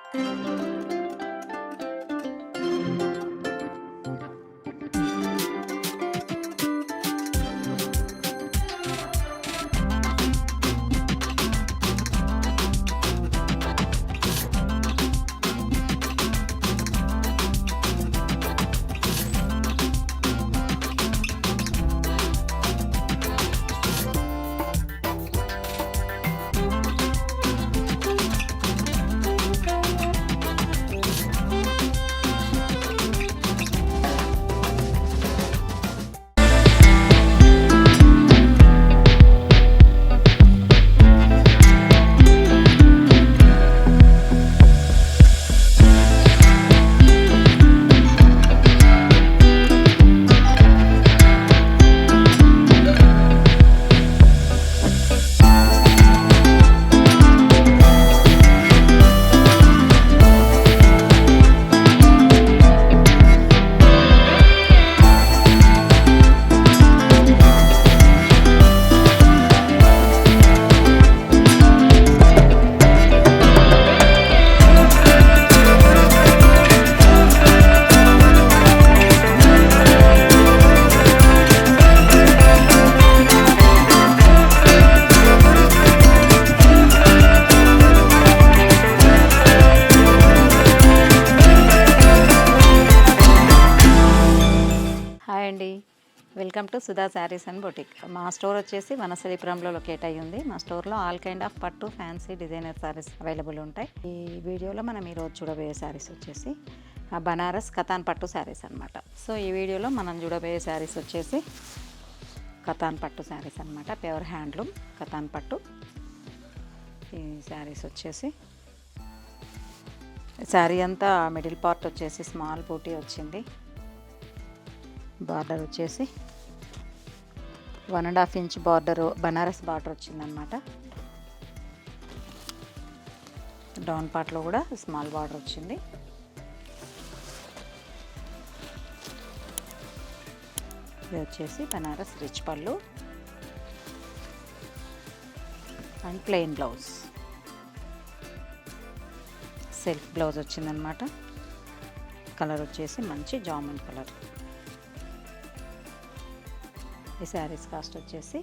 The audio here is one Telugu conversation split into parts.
హాయ్ అండి, welcome to Sudha saris and boutique. మా స్టోర్ వచ్చేసి వనస్థలిపురంలో లొకేట్ అయ్యి ఉంది. మా స్టోర్లో ఆల్ కైండ్ ఆఫ్ పట్టు, ఫ్యాన్సీ, డిజైనర్ శారీస్ అవైలబుల్ ఉంటాయి. ఈ వీడియోలో మనం ఈరోజు చూడబోయే శారీస్ వచ్చేసి బనారస్ కతాన్ పట్టు శారీస్ అనమాట. సో ఈ వీడియోలో మనం చూడబోయే శారీస్ వచ్చేసి కతాన్ పట్టు శారీస్ అనమాట. ప్యూర్ హ్యాండ్లూమ్ కతాన్ పట్టు. ఈ శారీస్ వచ్చేసి శారీ అంతా మిడిల్ పార్ట్ వచ్చేసి స్మాల్ బూటీ వచ్చింది. బార్డర్ వచ్చేసి 1.5 ఇంచ్ బార్డర్, బనారస్ బార్డర్ వచ్చిందనమాట. డౌన్ పార్ట్లో కూడా స్మాల్ బార్డర్ వచ్చింది. ఇది వచ్చేసి బనారస్ రిచ్ పళ్ళు and plain blouse. Self blouse వచ్చిందనమాట. కలర్ వచ్చేసి మంచి జామున్ కలర్. ఈ శారీస్ కాస్ట్ వచ్చేసి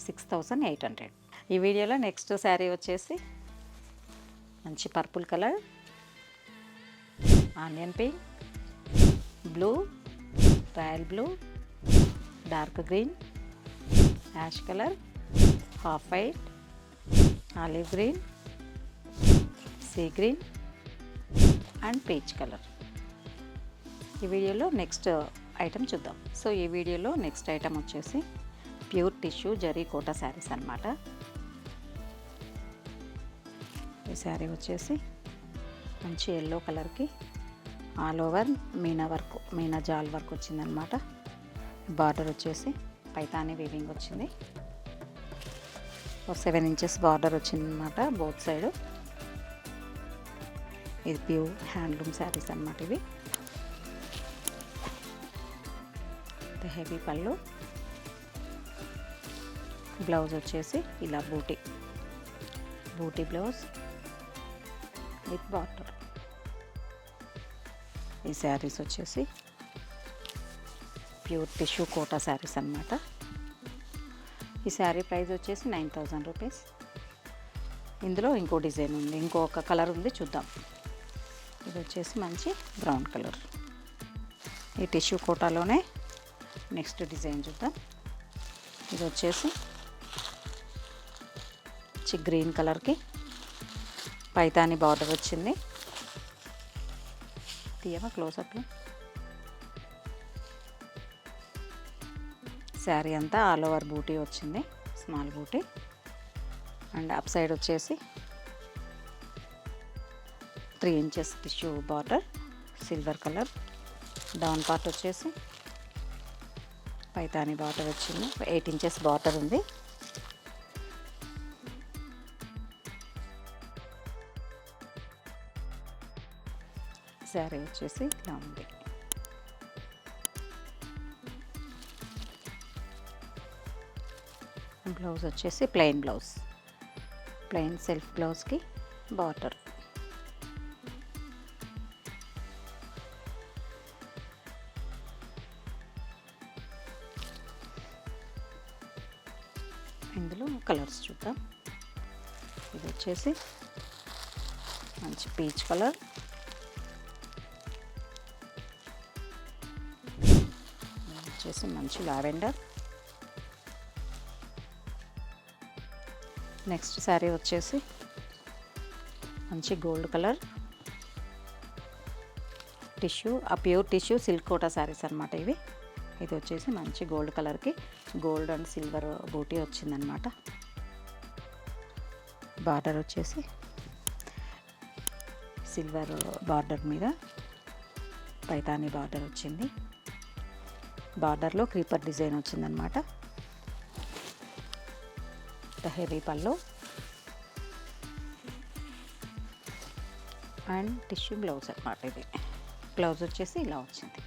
6800. ఈ వీడియోలో నెక్స్ట్ శారీ వచ్చేసి మంచి purple colour, onion pink, blue, royal blue, dark green, ash colour, half white, olive green, sea green and peach colour. ఈ వీడియోలో నెక్స్ట్ ఐటమ్ చూద్దాం. సో ఈ వీడియోలో నెక్స్ట్ ఐటమ్ వచ్చేసి ప్యూర్ టిష్యూ జరీ కోటా శారీస్ అన్నమాట. ఈ శారీ వచ్చేసి మంచి ఎల్లో కలర్కి ఆల్ ఓవర్ మీనా జాల్ వర్క్ వచ్చిందనమాట. బార్డర్ వచ్చేసి పైతాని వీవింగ్ వచ్చింది. 7 ఇంచెస్ బార్డర్ వచ్చిందనమాట బోత్ సైడ్. ఇది ప్యూర్ హ్యాండ్లూమ్ శారీస్ అన్నమాట. ఇవి హెవీ పళ్ళు. బ్లౌజ్ వచ్చేసి ఇలా బూటీ బ్లౌజ్ విత్ బార్డర్. ఈ శారీస్ వచ్చేసి ప్యూర్ టిష్యూ కోటా శారీస్ అన్నమాట. ఈ శారీ ప్రైస్ వచ్చేసి 9000 రూపీస్. ఇందులో ఇంకో డిజైన్ ఉంది, ఇంకొక కలర్ ఉంది, చూద్దాం. ఇది వచ్చేసి మంచి బ్రౌన్ కలర్. ఈ టిష్యూ కోటాలోనే నెక్స్ట్ డిజైన్ చూద్దాం. ఇది వచ్చేసి గ్రీన్ కలర్కి పైతాని బార్డర్ వచ్చింది. తీయమా క్లోజప్లో. శారీ అంతా ఆల్ ఓవర్ బూటీ వచ్చింది, small buti. And up side వచ్చేసి 3 inches tissue border, silver colour. Down part వచ్చేసి పైతాని బార్డర్ వచ్చింది. 8 ఇంచెస్ బార్డర్ ఉంది. శారీ వచ్చేసి ఇలా ఉంది. బ్లౌజ్ వచ్చేసి ప్లెయిన్ బ్లౌజ్, ప్లెయిన్ సెల్ఫ్ బ్లౌజ్కి బార్డర్. ఇందులో కలర్స్ చూద్దాం. ఇది వచ్చేసి మంచి పీచ్ కలర్, ఇది వచ్చేసి మంచి లావెండర్. నెక్స్ట్ శారీ వచ్చేసి మంచి గోల్డ్ కలర్ టిష్యూ, ఆ pure tissue silk Kota saris అనమాట ఇవి. ఇది వచ్చేసి మంచి గోల్డ్ కలర్కి గోల్డ్ అండ్ సిల్వర్ బూటీ వచ్చిందనమాట. బార్డర్ వచ్చేసి సిల్వర్ బార్డర్ మీద పైతానీ బార్డర్ వచ్చింది. బార్డర్లో క్రీపర్ డిజైన్ వచ్చిందనమాట. హెవీ పళ్ళు అండ్ టిష్యూ బ్లౌజ్ అనమాట. ఇది బ్లౌజ్ వచ్చేసి ఇలా వచ్చింది.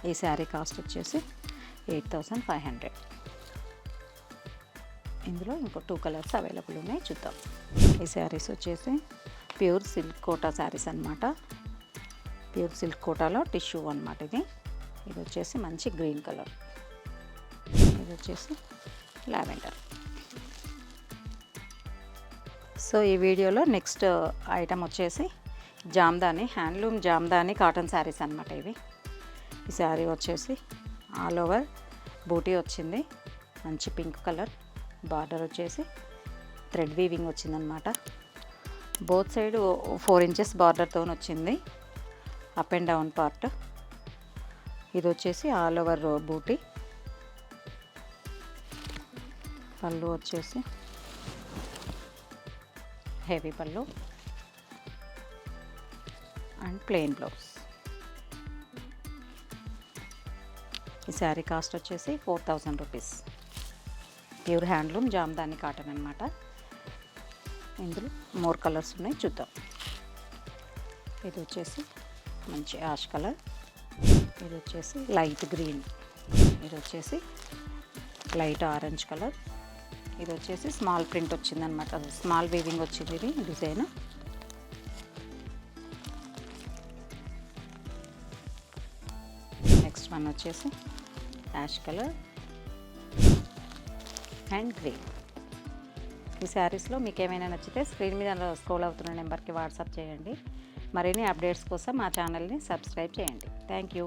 ఈ శారీ కాస్ట్ వచ్చేసి 8500. ఇందులో ఇంకో 2 కలర్స్ అవైలబుల్ ఉన్నాయి, చూద్దాం. ఈ శారీస్ వచ్చేసి ప్యూర్ సిల్క్ కోటా శారీస్ అనమాట. ప్యూర్ సిల్క్ కోటాలో టిష్యూ అనమాట ఇది. ఇది వచ్చేసి మంచి గ్రీన్ కలర్, ఇది వచ్చేసి లావెండర్. సో ఈ వీడియోలో నెక్స్ట్ ఐటమ్ వచ్చేసి జామ్దాని, హ్యాండ్లూమ్ జామ్దాని కాటన్ శారీస్ అనమాట ఇవి. ఈ శారీ వచ్చేసి ఆల్ ఓవర్ బూటీ వచ్చింది, మంచి పింక్ కలర్. బార్డర్ వచ్చేసి థ్రెడ్ వీవింగ్ వచ్చిందనమాట. బోత్ సైడ్ 4 ఇంచెస్ బార్డర్తో వచ్చింది, అప్ అండ్ డౌన్ పార్ట్. ఇది వచ్చేసి ఆల్ ఓవర్ బూటీ. పళ్ళు వచ్చేసి హెవీ పళ్ళు అండ్ ప్లెయిన్ బ్లౌజ్. ఈ శారీ కాస్ట్ వచ్చేసి 4000 rupees. Pure handloom Jamdani cotton అనమాట. ఇందులో మోర్ కలర్స్ ఉన్నాయి, చూద్దాం. ఇది వచ్చేసి మంచి యాష్ కలర్, ఇది వచ్చేసి లైట్ గ్రీన్, ఇది వచ్చేసి లైట్ ఆరెంజ్ కలర్, ఇది వచ్చేసి స్మాల్ ప్రింట్ వచ్చిందనమాట. స్మాల్ వీవింగ్ వచ్చింది ఇది డిజైన్. నెక్స్ట్ వన్ వచ్చేసి యాష్ కలర్ అండ్ గ్రీన్. ఈ శారీస్లో మీకు ఏమైనా నచ్చితే స్క్రీన్ మీద స్క్రోల్ అవుతున్న నెంబర్కి వాట్సాప్ చేయండి. మరిన్ని అప్డేట్స్ కోసం మా ఛానల్ని సబ్స్క్రైబ్ చేయండి. Thank you.